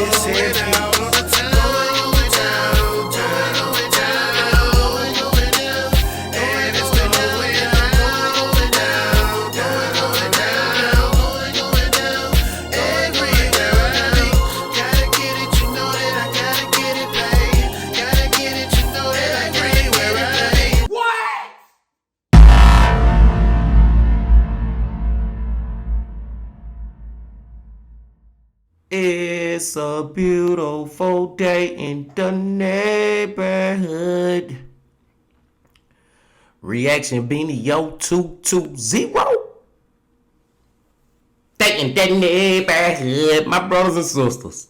It's heavy. It's a beautiful day in the neighborhood. Reaction Beanie Yo 220. Day in the neighborhood, my brothers and sisters.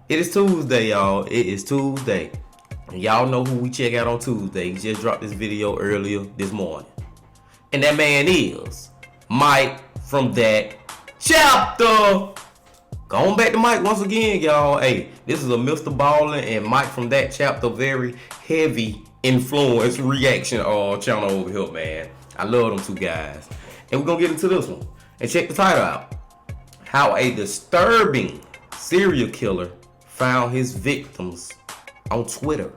It is Tuesday, y'all. It is Tuesday. And y'all know who we check out on Tuesday. He just dropped this video earlier this morning. And that man is Mike from That Chapter. Going back to Mike once again, y'all. Hey, this is a Mr. Ballin' and Mike from That Chapter, very heavy influence reaction channel over here, man. I love them two guys. And we're gonna get into this one. And check the title out. How a disturbing serial killer found his victims on Twitter.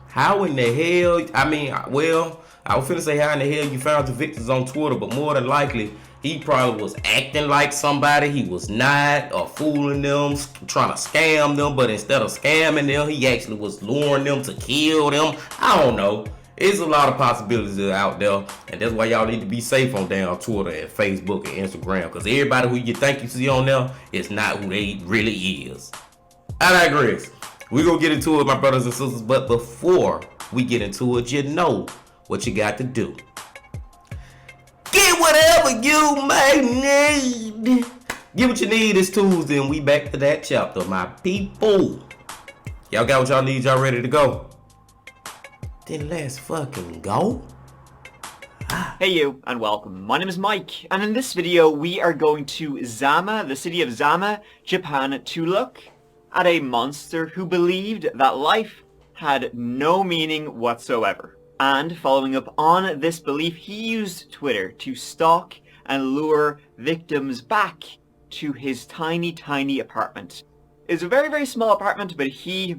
How in the hell, I was finna say how in the hell you found your victims on Twitter, but more than likely, he probably was acting like somebody he was not, or fooling them, trying to scam them, but instead of scamming them, he actually was luring them to kill them. I don't know. There's a lot of possibilities out there, and that's why y'all need to be safe on down Twitter and Facebook and Instagram, because everybody who you think you see on there is not who they really is. I digress. We're going to get into it, my brothers and sisters, but before we get into it, you know what you got to do. Get whatever you may need. Get what you need this Tuesday, and we back to That Chapter, my people. Y'all got what y'all need, y'all ready to go? Then let's fucking go. Hey you, and welcome. My name is Mike, and in this video we are going to Zama, the city of Zama, Japan, to look at a monster who believed that life had no meaning whatsoever. And following up on this belief, he used Twitter to stalk and lure victims back to his tiny, tiny apartment. It's a very, very small apartment, but he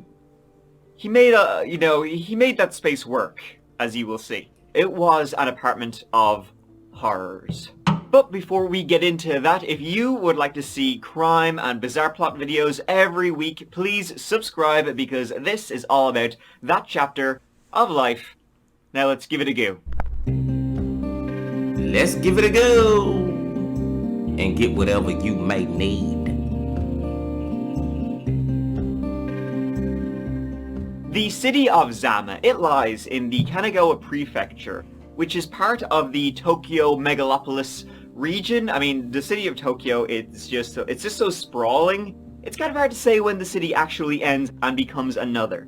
made that space work, as you will see. It was an apartment of horrors. But before we get into that, if you would like to see crime and bizarre plot videos every week, please subscribe, because this is all about that chapter of life. Now let's give it a go. Let's give it a go and get whatever you may need. The city of Zama, it lies in the Kanagawa prefecture, which is part of the Tokyo megalopolis region. I mean, the city of Tokyo, it's just so sprawling. It's kind of hard to say when the city actually ends and becomes another.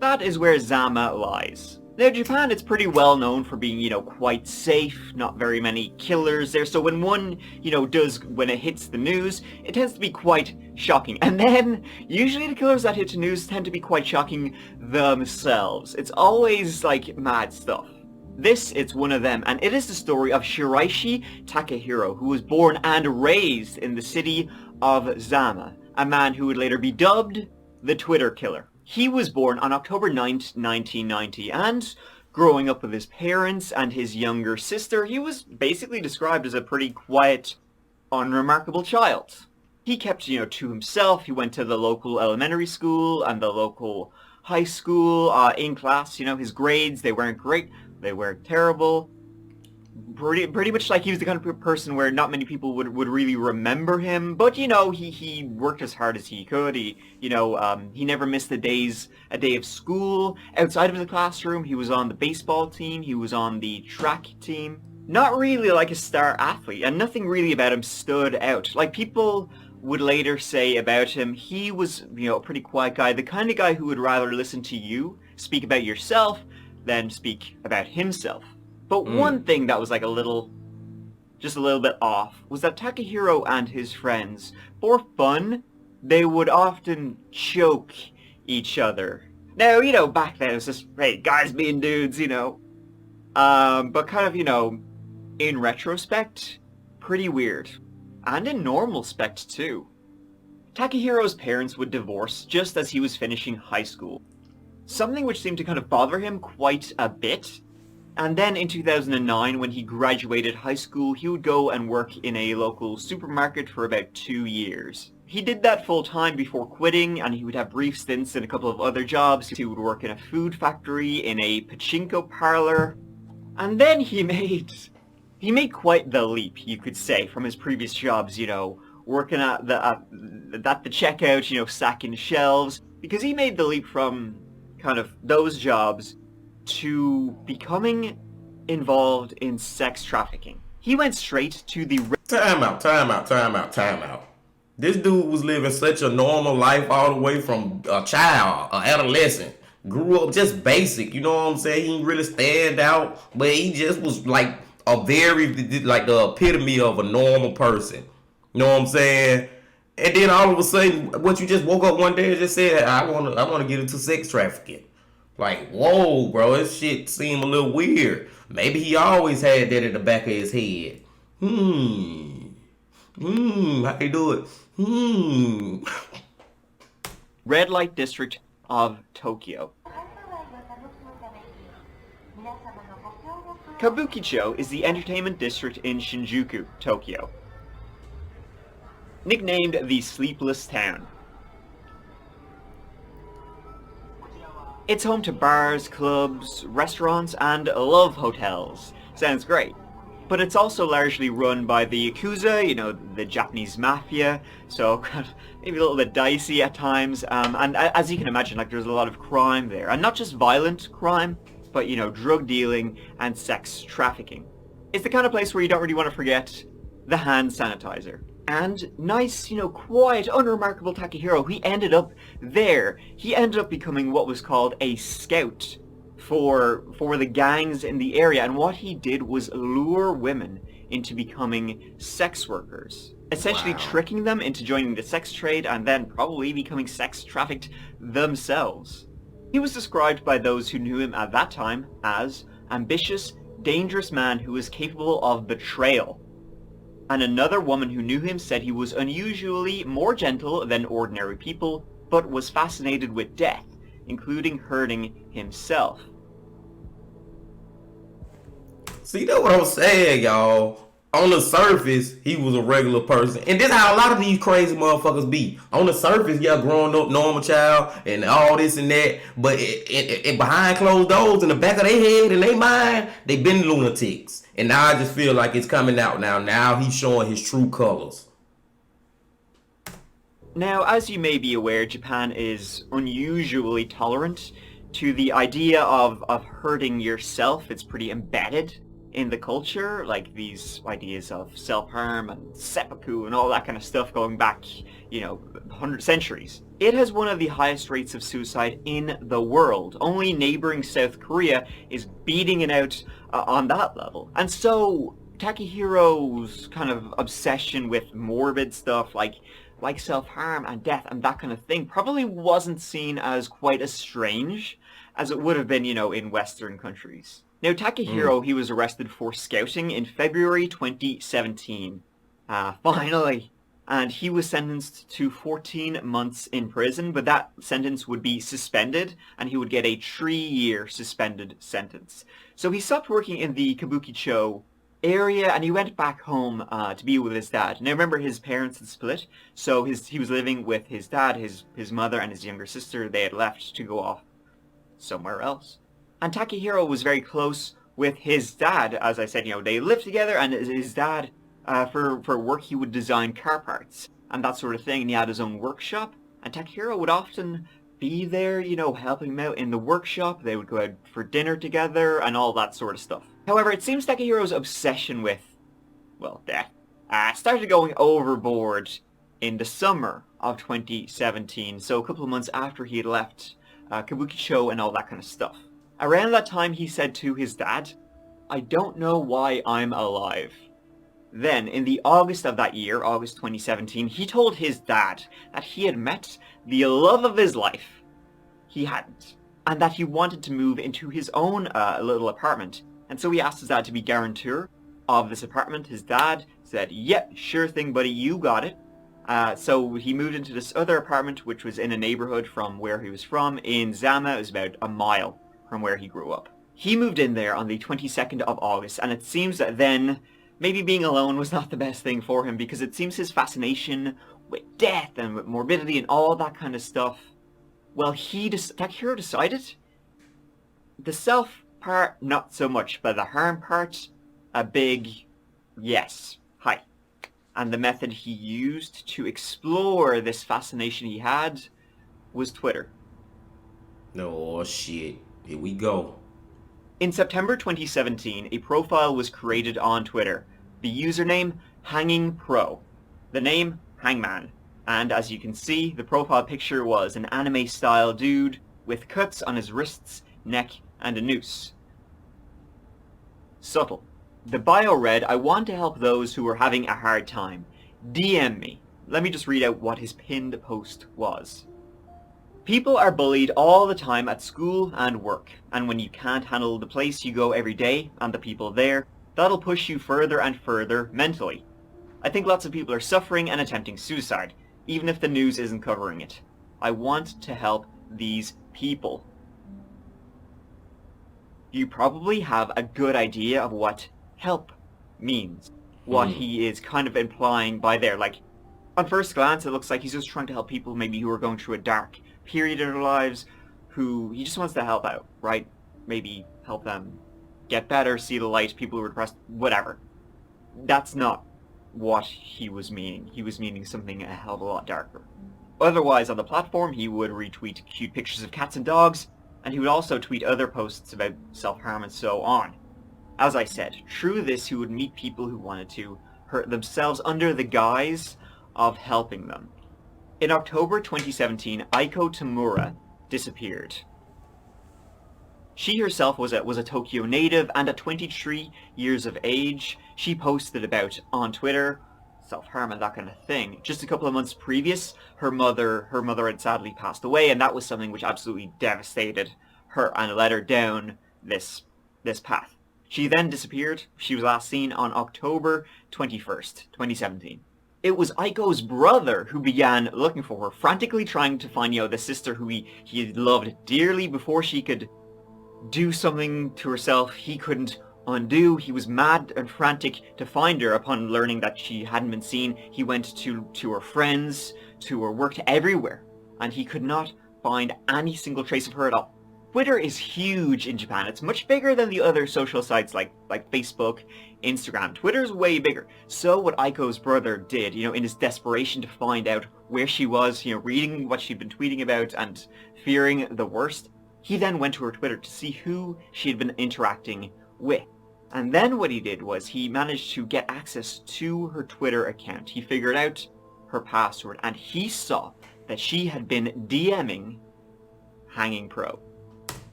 That is where Zama lies. Now, Japan, it's pretty well known for being, quite safe, not very many killers there, so when one, when it hits the news, it tends to be quite shocking. And then, usually the killers that hit the news tend to be quite shocking themselves. It's always, mad stuff. It's one of them, and it is the story of Shiraishi Takehiro, who was born and raised in the city of Zama, a man who would later be dubbed the Twitter Killer. He was born on October 9th, 1990, and growing up with his parents and his younger sister, he was basically described as a pretty quiet, unremarkable child. He kept, to himself. He went to the local elementary school and the local high school. In class, his grades, they weren't great, they were terrible. Pretty much like he was the kind of person where not many people would really remember him, but he worked as hard as he could. He never missed a day of school. Outside of the classroom, he was on the baseball team, he was on the track team. Not really like a star athlete, and nothing really about him stood out. Like people would later say about him, he was, a pretty quiet guy, the kind of guy who would rather listen to you speak about yourself than speak about himself. But one thing that was just a little bit off, was that Takehiro and his friends, for fun, they would often choke each other. Now, back then it was just, hey, guys being dudes, but kind of, in retrospect, pretty weird. And in normal spect, too. Takehiro's parents would divorce just as he was finishing high school, something which seemed to kind of bother him quite a bit. And then in 2009, when he graduated high school, he would go and work in a local supermarket for about 2 years. He did that full time before quitting, and he would have brief stints in a couple of other jobs. He would work in a food factory, in a pachinko parlor, and then he made quite the leap, you could say, from his previous jobs, you know, working at the checkout, you know, stacking shelves, because he made the leap from kind of those jobs to becoming involved in sex trafficking. He went straight to the... Time out. This dude was living such a normal life all the way from a child, an adolescent. Grew up just basic, you know what I'm saying? He didn't really stand out, but he just was like a very, like the epitome of a normal person. You know what I'm saying? And then all of a sudden, what you just woke up one day and just said, I wanna get into sex trafficking. Like, whoa, bro, this shit seemed a little weird. Maybe he always had that in the back of his head. How you do it? red light district of Tokyo. Kabukicho is the entertainment district in Shinjuku, Tokyo. Nicknamed the Sleepless Town. It's home to bars, clubs, restaurants, and love hotels. Sounds great. But it's also largely run by the Yakuza, you know, the Japanese mafia, so kind of maybe a little bit dicey at times. And as you can imagine, like, there's a lot of crime there. And not just violent crime, but, you know, drug dealing and sex trafficking. It's the kind of place where you don't really want to forget the hand sanitizer. And nice, you know, quiet, unremarkable Takehiro, he ended up there. He ended up becoming what was called a scout for the gangs in the area. And what he did was lure women into becoming sex workers. Essentially tricking them into joining the sex trade and then probably becoming sex trafficked themselves. He was described by those who knew him at that time as ambitious, dangerous man who was capable of betrayal. And another woman who knew him said he was unusually more gentle than ordinary people, but was fascinated with death, including hurting himself. See, that's what I'm saying, y'all. On the surface, he was a regular person. And this is how a lot of these crazy motherfuckers be. On the surface, yeah, growing up, normal child, and all this and that. But behind closed doors, in the back of their head and their mind, they been lunatics. And now I just feel like it's coming out now. Now he's showing his true colors. Now, as you may be aware, Japan is unusually tolerant to the idea of hurting yourself. It's pretty embedded in the culture, like these ideas of self-harm and seppuku and all that kind of stuff going back, you know, 100 centuries. It has one of the highest rates of suicide in the world. Only neighboring South Korea is beating it out on that level. And so Takehiro's kind of obsession with morbid stuff like self-harm and death and that kind of thing probably wasn't seen as quite as strange as it would have been, you know, in Western countries. Now, Takehiro, he was arrested for scouting in February 2017. Finally. And he was sentenced to 14 months in prison, but that sentence would be suspended, and he would get a 3-year suspended sentence. So he stopped working in the Kabukicho area, and he went back home to be with his dad. Now, remember, his parents had split, so he was living with his dad, his mother, and his younger sister. They had left to go off somewhere else. And Takehiro was very close with his dad. As I said, you know, they lived together, and his dad, for work, he would design car parts and that sort of thing, and he had his own workshop. And Takehiro would often be there, you know, helping him out in the workshop. They would go out for dinner together and all that sort of stuff. However, it seems Takehiro's obsession with, well, death, started going overboard in the summer of 2017, so a couple of months after he had left Kabukicho and all that kind of stuff. Around that time, he said to his dad, "I don't know why I'm alive." Then, in the August of that year, August 2017, he told his dad that he had met the love of his life. He hadn't. And that he wanted to move into his own little apartment. And so he asked his dad to be guarantor of this apartment. His dad said, "Yep, sure thing, buddy, you got it." So he moved into this other apartment, which was in a neighborhood from where he was from. In Zama, it was about a mile from where he grew up. He moved in there on the 22nd of August, and it seems that then maybe being alone was not the best thing for him, because it seems his fascination with death and with morbidity and all that kind of stuff, well, that hero decided the self part, not so much, but the harm part, a big yes. Hi. And the method he used to explore this fascination he had was Twitter. Oh shit, here we go. In September 2017, a profile was created on Twitter. The username, Hanging Pro. The name, Hangman. And as you can see, the profile picture was an anime-style dude with cuts on his wrists, neck, and a noose. Subtle. The bio read, I want to help those who are having a hard time. DM me. Let me just read out what his pinned post was. People are bullied all the time at school and work, and when you can't handle the place you go every day and the people there, that'll push you further and further mentally. I think lots of people are suffering and attempting suicide, even if the news isn't covering it. I want to help these people. You probably have a good idea of what help means. What he is kind of implying by there. Like, on first glance, it looks like he's just trying to help people maybe who are going through a dark period in their lives, who he just wants to help out, right? Maybe help them get better, see the light, people who are depressed, whatever. That's not what he was meaning. He was meaning something a hell of a lot darker. Otherwise, on the platform, he would retweet cute pictures of cats and dogs, and he would also tweet other posts about self-harm and so on. As I said, through this he would meet people who wanted to hurt themselves under the guise of helping them. In October 2017, Aiko Tamura disappeared. She herself was a Tokyo native, and at 23 years of age, she posted about on Twitter self-harm and that kind of thing. Just a couple of months previous, her mother had sadly passed away, and that was something which absolutely devastated her and led her down this path. She then disappeared. She was last seen on October 21st, 2017. It was Aiko's brother who began looking for her, frantically trying to find, the sister who he loved dearly before she could do something to herself he couldn't undo. He was mad and frantic to find her. Upon learning that she hadn't been seen, he went to her friends, to her work, to everywhere, and he could not find any single trace of her at all. Twitter is huge in Japan. It's much bigger than the other social sites like Facebook, Instagram. Twitter's way bigger. So what Aiko's brother did, in his desperation to find out where she was, reading what she'd been tweeting about and fearing the worst, he then went to her Twitter to see who she had been interacting with. And then what he did was he managed to get access to her Twitter account. He figured out her password, and he saw that she had been DMing Hanging Pro.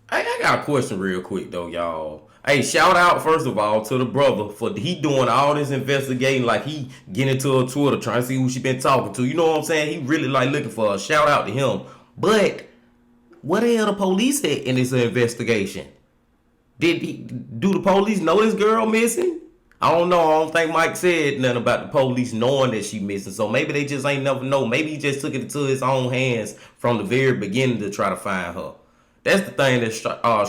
I got a question real quick though, y'all. Hey, shout out first of all to the brother for he doing all this investigating, like he getting into her Twitter trying to see who she been talking to. You know what I'm saying? He really looking for a shout out to him. But what the hell the police at in this investigation? Do the police know this girl missing? I don't know. I don't think Mike said nothing about the police knowing that she missing. So maybe they just ain't never know. Maybe he just took it into his own hands from the very beginning to try to find her. That's the thing that's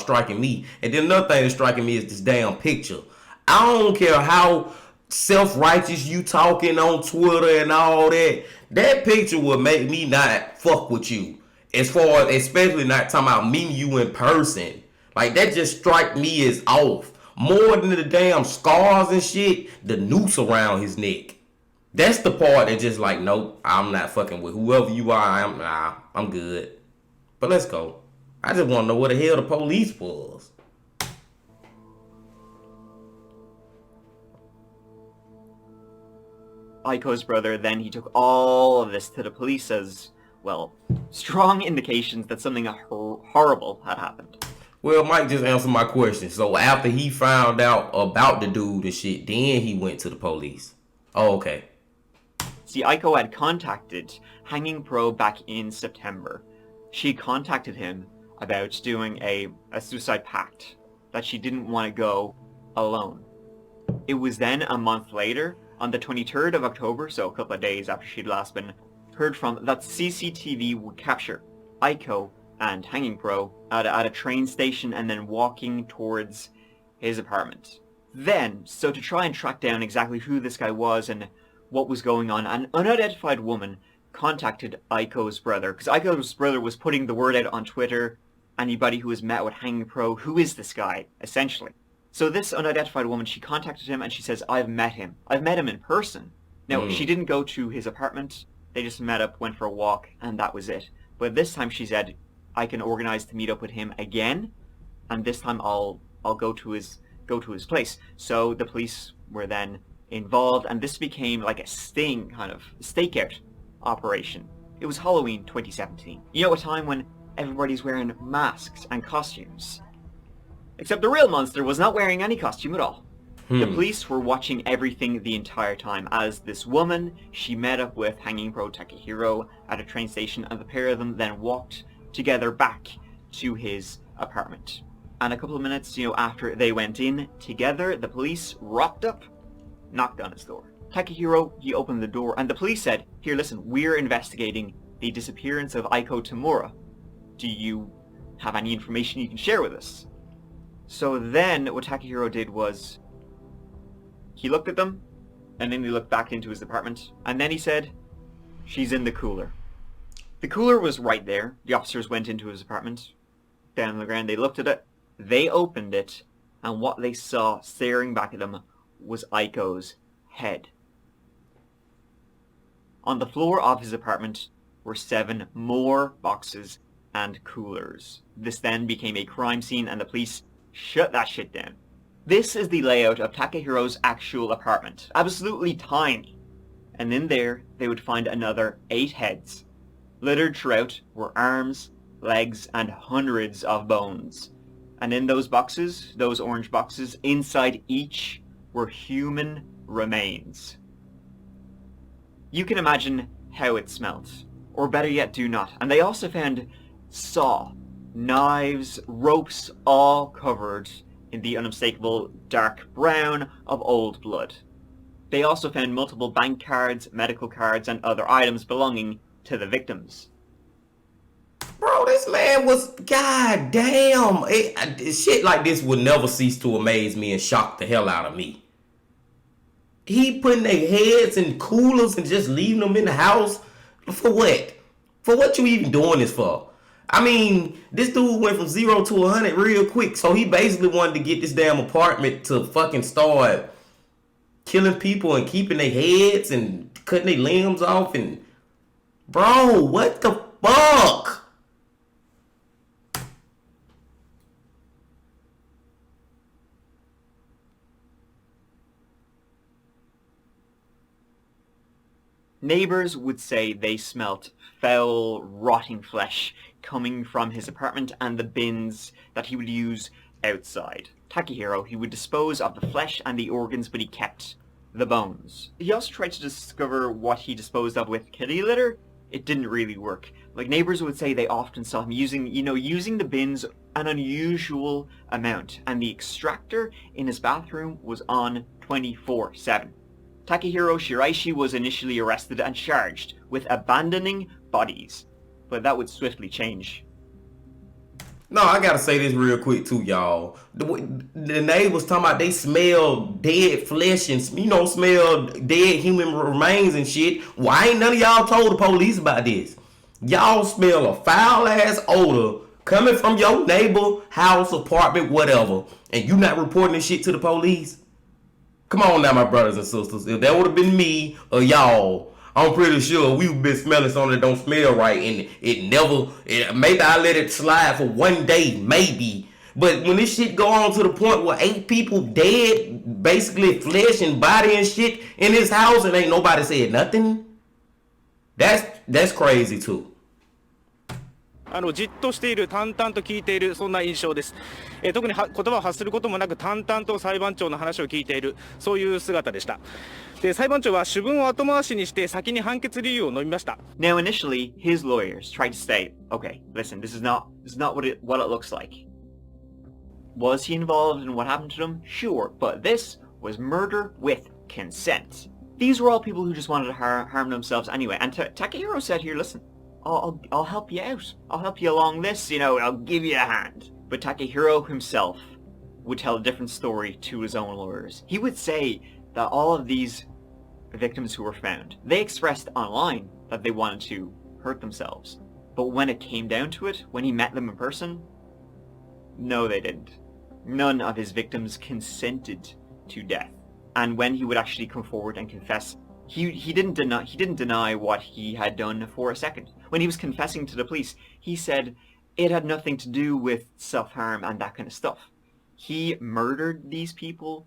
striking me. And then another thing that's striking me is this damn picture. I don't care how self-righteous you talking on Twitter and all that. That picture would make me not fuck with you. As far as, especially not talking about meeting you in person. Like, that just strike me as off. More than the damn scars and shit, the noose around his neck. That's the part that just like, nope, I'm not fucking with whoever you are. I'm good. But let's go. I just want to know what the hell the police was. Aiko's brother then he took all of this to the police as, well, strong indications that something horrible had happened. Well, Mike just answered my question. So after he found out about the dude and shit, then he went to the police. Oh, okay. See, Aiko had contacted Hanging Pro back in September. She contacted him about doing a suicide pact, that she didn't want to go alone. It was then a month later On the 23rd of October, so a couple of days after she'd last been heard from, that CCTV would capture Aiko and Hanging Pro at a train station and then walking towards his apartment. Then, so to try and track down exactly who this guy was and what was going on, an unidentified woman contacted Aiko's brother, because Aiko's brother was putting the word out on Twitter, anybody who has met with Hanging Pro, who is this guy, essentially. So this unidentified woman, she contacted him and she says, I've met him. I've met him in person. Now, she didn't go to his apartment. They just met up, went for a walk, and that was it. But this time she said, I can organize to meet up with him again, and this time I'll go to his place. So the police were then involved, and this became like a sting, kind of stakeout operation. It was Halloween 2017. You know, a time when everybody's wearing masks and costumes. Except the real monster was not wearing any costume at all. The police were watching everything the entire time as this woman, she met up with Hanging Pro Takehiro at a train station, and the pair of them then walked together back to his apartment. And a couple of minutes, after they went in together, the police rocked up, knocked on his door. Takehiro, he opened the door, and the police said, here, listen, we're investigating the disappearance of Aiko Tamura. Do you have any information you can share with us? So then what Takehiro did was he looked at them, and then he looked back into his apartment, and then he said, she's in the cooler. The cooler was right there. The officers went into his apartment, down on the ground, they looked at it, they opened it, and what they saw staring back at them was Aiko's head. On the floor of his apartment were 7 more boxes and coolers. This then became a crime scene, and the police shut that shit down. This is the layout of Takehiro's actual apartment. Absolutely tiny. And in there, they would find another 8 heads. Littered throughout were arms, legs, and hundreds of bones. And in those boxes, those orange boxes, inside each were human remains. You can imagine how it smelt. Or better yet, do not. And they also found saw, knives, ropes, all covered in the unmistakable dark brown of old blood. They also found multiple bank cards, medical cards, and other items belonging to the victims. Bro, this man was, goddamn. Shit like this would never cease to amaze me and shock the hell out of me. He putting their heads in coolers and just leaving them in the house? For what? For what you even doing this for? I mean, this dude went from 0 to 100 real quick, so he basically wanted to get this damn apartment to fucking start killing people and keeping their heads and cutting their limbs off and... Bro, what the fuck? Neighbors would say they smelt foul, rotting flesh coming from his apartment and the bins that he would use outside. Takehiro, he would dispose of the flesh and the organs, but he kept the bones. He also tried to discover what he disposed of with kitty litter. It didn't really work. Like, neighbors would say they often saw him using the bins an unusual amount, and the extractor in his bathroom was on 24/7. Takehiro Shiraishi was initially arrested and charged with abandoning bodies, but that would swiftly change. No, I gotta say this real quick too, y'all. The neighbors talking about they smell dead flesh and, smell dead human remains and shit. Why ain't none of y'all told the police about this? Y'all smell a foul ass odor coming from your neighbor, house, apartment, whatever, and you not reporting this shit to the police? Come on now, my brothers and sisters. If that would have been me or y'all, I'm pretty sure we've been smelling something that don't smell right, and maybe I let it slide for one day, maybe. But when this shit go on to the point where 8 people dead, basically flesh and body and shit in his house, and ain't nobody said nothing, that's crazy too. じっとしている、淡々と聞いている、そんな印象です。特に言葉を発することもなく淡々と裁判長の話を聞いている、そういう姿でした。で、裁判長は主文を後回しにして先に判決理由を述べました。Now initially, his lawyers tried to say, okay, listen, this is not what it looks like. Was he involved in what happened to him? Sure, but this was murder with consent. These were all people who just wanted to harm themselves anyway. And Takahiro said here, listen, I'll help you out. I'll help you along this, I'll give you a hand. But Takahiro himself would tell a different story to his own lawyers. He would say that all of these victims who were found, they expressed online that they wanted to hurt themselves. But when it came down to it, when he met them in person, no, they didn't. None of his victims consented to death. And when he would actually come forward and confess, he didn't deny what he had done for a second. When he was confessing to the police, he said it had nothing to do with self-harm and that kind of stuff. He murdered these people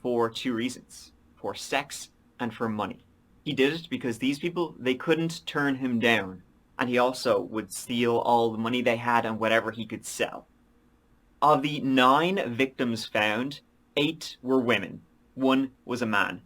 for 2 reasons: for sex and for money. He did it because these people, they couldn't turn him down. And he also would steal all the money they had and whatever he could sell. Of the 9 victims found, 8 were women. 1 was a man.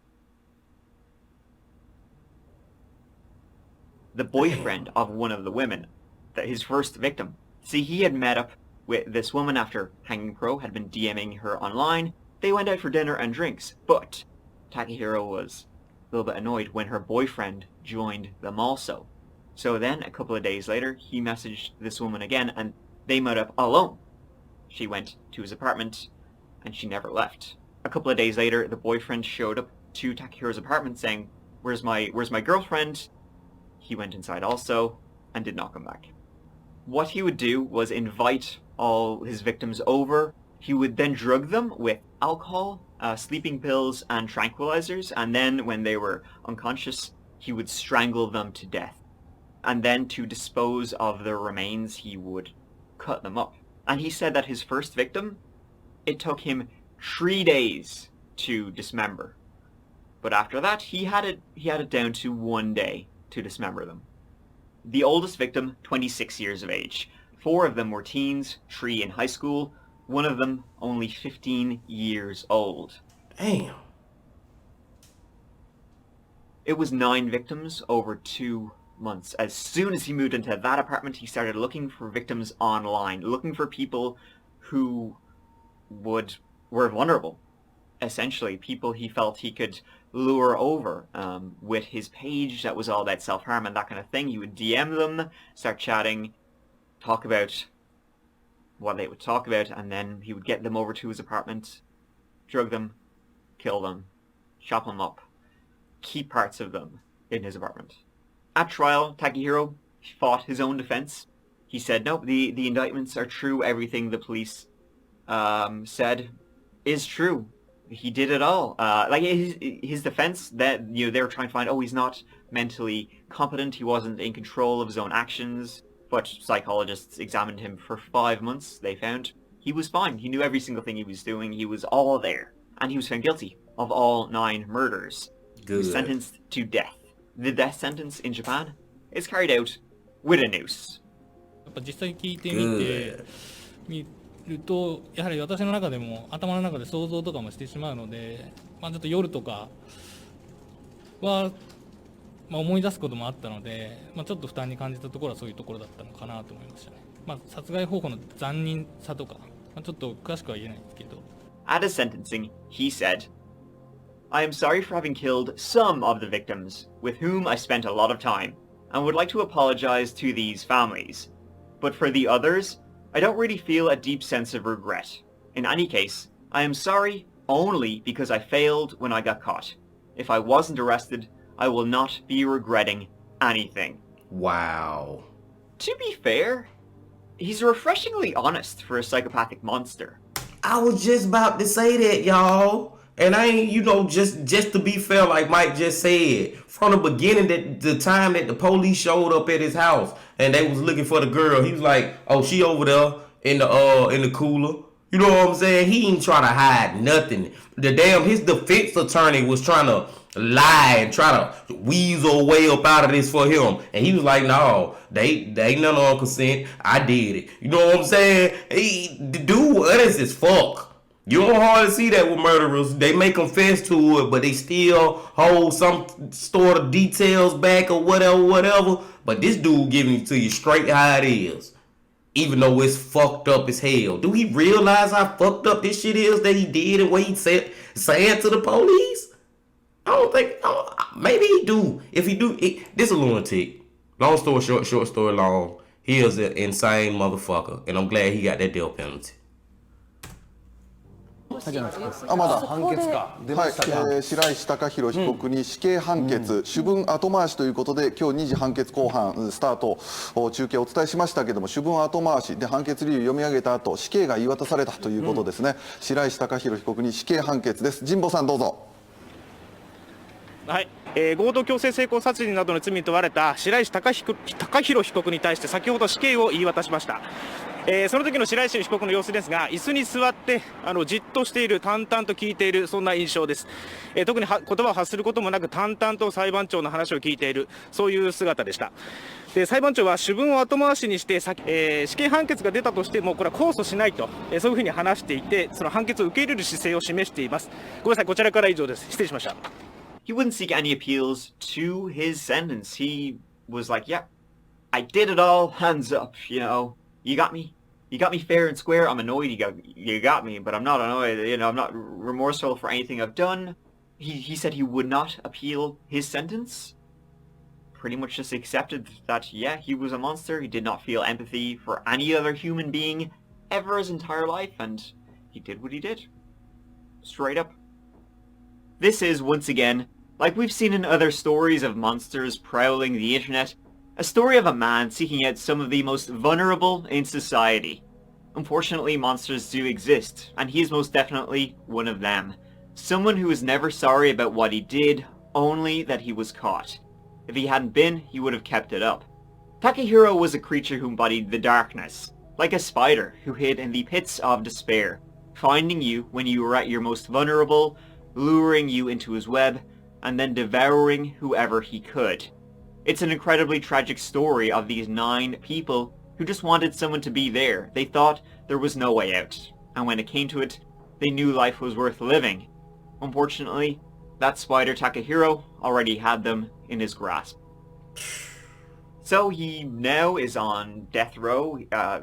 The boyfriend of one of the women, his first victim, see, he had met up with this woman after Hanging Pro had been DMing her online. They went out for dinner and drinks, but Takahiro was a little bit annoyed when her boyfriend joined them also. So then, a couple of days later, he messaged this woman again, and they met up alone. She went to his apartment, and she never left. A couple of days later, the boyfriend showed up to Takehiro's apartment saying, where's my girlfriend? He went inside also, and did not come back. What he would do was invite all his victims over. He would then drug them with alcohol, sleeping pills, and tranquilizers, and then when they were unconscious, he would strangle them to death. And then to dispose of their remains, he would cut them up. And he said that his first victim, it took him 3 days to dismember. But after that, he had it down to 1 day to dismember them. The oldest victim, 26 years of age. 4 of them were teens, 3 in high school, 1 of them only 15 years old. Damn. It was 9 victims over 2 months. As soon as he moved into that apartment, he started looking for victims online, looking for people who were vulnerable. Essentially, people he felt he could lure over with his page that was all about self-harm and that kind of thing. He would DM them, start chatting, talk about what they would talk about, and then he would get them over to his apartment, drug them, kill them, chop them up, keep parts of them in his apartment. At trial, Takahiro fought his own defense. He said, nope, the indictments are true. Everything the police said is true. He did it all. Like his defense, that they were trying to find, he's not mentally competent. He wasn't in control of his own actions. But psychologists examined him for 5 months. They found he was fine. He knew every single thing he was doing. He was all there. And he was found guilty of all 9 murders. He was sentenced to death. The death sentence in Japan is carried out with a noose. やっぱ実際聞いてみると、やはり私の中でも頭の中で想像とかもしてしまうので、ちょっと夜とかは、思い出すこともあったので、ちょっと負担に感じたところはそういうところだったのかなと思いましたね。殺害方法の残忍さとか、ちょっと詳しくは言えないんですけど。At his sentencing, he said, I am sorry for having killed some of the victims, with whom I spent a lot of time, and would like to apologize to these families. But for the others, I don't really feel a deep sense of regret. In any case, I am sorry only because I failed when I got caught. If I wasn't arrested, I will not be regretting anything. Wow. To be fair, he's refreshingly honest for a psychopathic monster. I was just about to say that, y'all. And I ain't, just to be fair, like Mike just said, from the beginning, that the time that the police showed up at his house and they was looking for the girl, he was like, oh, she over there in the cooler. You know what I'm saying? He ain't trying to hide nothing. His defense attorney was trying to lie and try to weasel way up out of this for him. And he was like, no, they ain't none on consent. I did it. You know what I'm saying? The dude honest as fuck. You don't hardly see that with murderers. They may confess to it, but they still hold some sort of details back or whatever. But this dude giving it to you straight how it is. Even though it's fucked up as hell. Do he realize how fucked up this shit is that he did and what he saying to the police? I don't think. Maybe he do. If he do, this a lunatic. Long story short, short story long. He is an insane motherfucker, and I'm glad he got that death penalty. あ、まだ判決か出ましたか。白石貴弘被告に死刑判決、主文後回しということで、今日2時判決公判スタート、中継をお伝えしましたけども、主文後回しで判決理由読み上げた後、死刑が言い渡されたということですね。白石貴弘被告に死刑判決です。神保さんどうぞ。はい、強盗強制性交殺人などの罪に問われた白石貴弘被告に対して先ほど死刑を言い渡しました。その時の白石被告の様子ですが、椅子に座ってじっとしている、淡々と聞いている、そんな印象です。特に言葉を発することもなく淡々と裁判長の話を聞いている、そういう姿でした。で裁判長は主文を後回しにして、死刑判決が出たとしてもこれは控訴しないと、そういうふうに話していて、その判決を受け入れる姿勢を示しています。ごめんなさい、こちらから以上です。失礼しました。He wouldn't seek any appeals to his sentence. He was like, yeah, I did it all, hands up, you know. You got me fair and square. I'm annoyed you got me, but I'm not annoyed, you know, I'm not remorseful for anything I've done. He said he would not appeal his sentence. Pretty much just accepted that, yeah, he was a monster. He did not feel empathy for any other human being ever his entire life, and he did what he did. Straight up. This is, once again, like we've seen in other stories of monsters prowling the internet, a story of a man seeking out some of the most vulnerable in society. Unfortunately, monsters do exist, and he is most definitely one of them. Someone who is never sorry about what he did, only that he was caught. If he hadn't been, he would have kept it up. Takehiro was a creature who embodied the darkness, like a spider who hid in the pits of despair, finding you when you were at your most vulnerable, luring you into his web, and then devouring whoever he could. It's an incredibly tragic story of these 9 people who just wanted someone to be there. They thought there was no way out, and when it came to it, they knew life was worth living. Unfortunately, that spider Takehiro already had them in his grasp. So he now is on death row,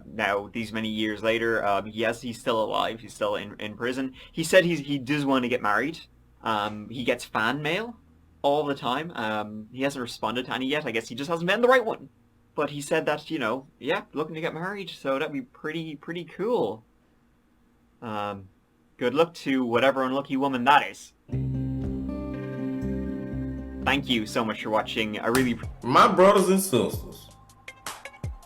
now these many years later. Yes, he's still alive, he's still in prison. He said he does want to get married. He gets fan mail all the time. He hasn't responded to any yet. I guess he just hasn't been the right one. But he said that, you know, yeah, looking to get married, so that'd be pretty cool. Good luck to whatever unlucky woman that is. Thank you so much for watching. I really... My brothers and sisters,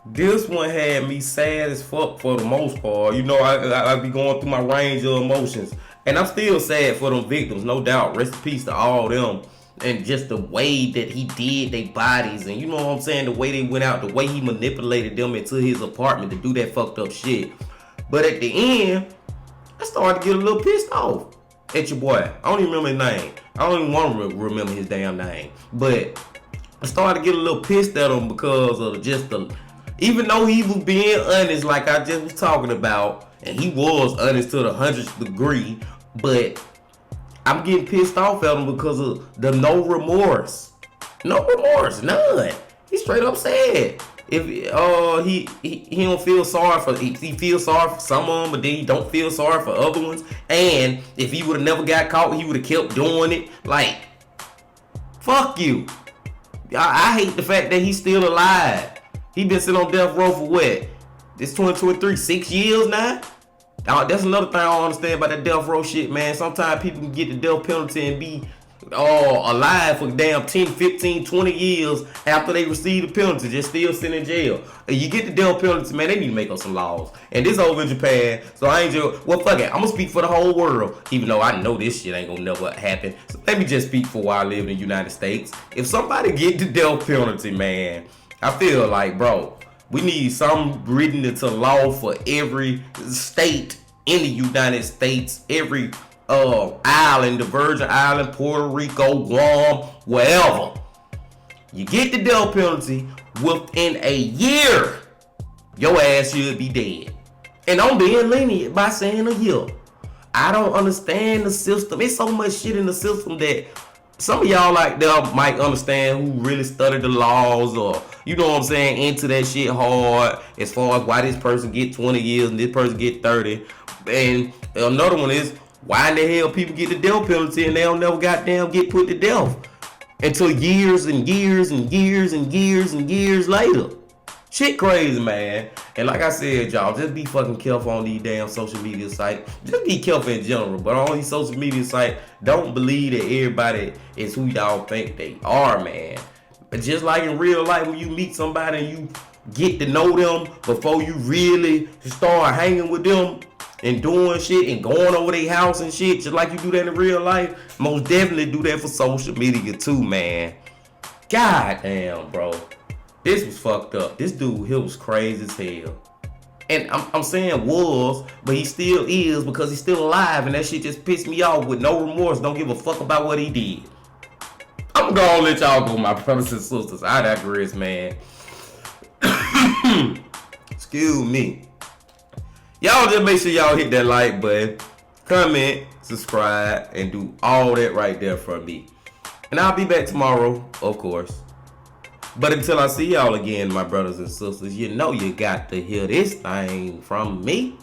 this one had me sad as fuck for the most part. You know, I be going through my range of emotions. And I'm still sad for them victims, no doubt. Rest in peace to all them. And just the way that he did their bodies, and you know what I'm saying, the way they went out, the way he manipulated them into his apartment to do that fucked up shit. But at the end, I started to get a little pissed off at your boy. I don't even remember his name. I don't even want to remember his damn name. But I started to get a little pissed at him because of just the... Even though he was being honest like I just was talking about, and he was honest to the 100th degree, but I'm getting pissed off at him because of the no remorse. No remorse, none. He straight up said if he don't feel sorry for, he feels sorry for some of them, but then he don't feel sorry for other ones. And if he would have never got caught, he would have kept doing it. Like, fuck you. I hate the fact that he's still alive. He been sitting on death row for what? This 2023, 6 years now? That's another thing I don't understand about that death row shit, man. Sometimes people can get the death penalty and be alive for damn 10, 15, 20 years after they receive the penalty, just still sitting in jail. You get the death penalty, man, they need to make up some laws. And this over in Japan, so I ain't just, well, fuck it, I'm gonna speak for the whole world, even though I know this shit ain't gonna never happen. So let me just speak for where I live in the United States. If somebody get the death penalty, man, I feel like, bro, we need some written into law for every state in the United States, every island, the Virgin Island, Puerto Rico, Guam, wherever. You get the death penalty, within a year, your ass should be dead. And I'm being lenient by saying a year. I don't understand the system. It's so much shit in the system that some of y'all like them might understand who really studied the laws, or you know what I'm saying, into that shit hard as far as why this person get 20 years and this person get 30. And another one is Why in the hell people get the death penalty and they don't never goddamn get put to death until years and years and years and years and years later? Shit crazy, man. And like I said, y'all, just be fucking careful on these damn social media sites. Just be careful in general. But on these social media sites, don't believe that everybody is who y'all think they are, man. But just like in real life, when you meet somebody and you get to know them before you really start hanging with them and doing shit and going over their house and shit, just like you do that in real life, most definitely do that for social media too, man. God damn, bro. This was fucked up. This dude here was crazy as hell. And I'm saying was, but he still is because he's still alive, and that shit just pissed me off with no remorse. Don't give a fuck about what he did. I'm gonna let y'all go, my brothers and sisters. I digress, man. Excuse me. Y'all just make sure y'all hit that like button, comment, subscribe, and do all that right there for me. And I'll be back tomorrow, of course. But until I see y'all again, my brothers and sisters, you know you got to hear this thing from me.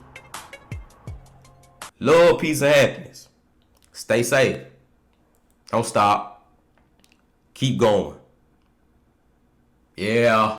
Love, peace, and happiness. Stay safe. Don't stop. Keep going. Yeah.